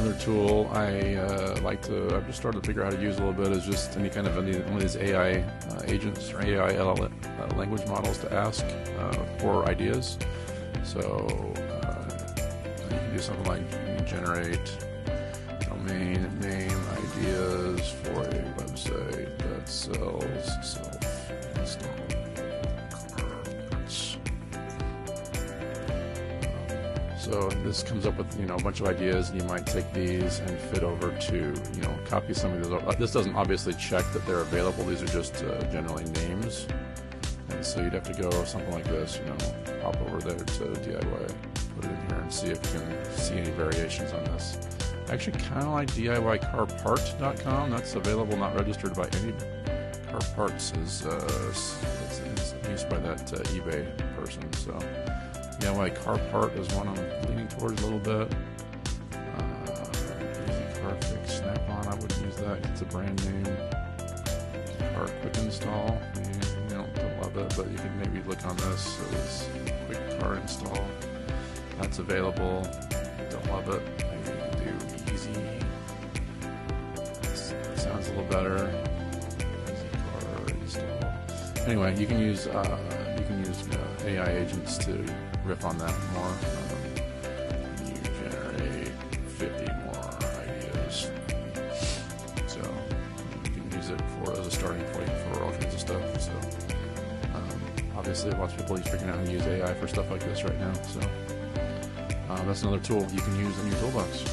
another tool I've just started to figure out how to use a little bit is just any kind of one of these AI agents or AI language models to ask for ideas. So you can do something like generate domain name ideas for a website that sells self-installed carts. So this comes up with a bunch of ideas, and you might take these and fit over to copy some of these. This doesn't obviously check that they're available. These are just generally names, and so you'd have to go something like this. Hop over there to DIY, put it in here, and see if you can see any variations on this. I actually kind of like DIYcarpart.com. That's available, not registered by any car parts. Is used by that eBay person. So DIYcarpart is one I'm leaning towards a little bit. Easy Car Fix, Snap-on. I wouldn't use that. It's a brand name. Car Quick Install. Don't love it, but you can maybe look on this. So it's Quick Car Install. That's available. Don't love it. Maybe you can do Easy. That sounds a little better. Easy Car Install. Anyway, you can use AI agents to riff on that more. You generate 50 more ideas. So you can use it as a starting point for all kinds of stuff. So obviously lots of people are figuring out how to use AI for stuff like this right now. So that's another tool you can use in your toolbox.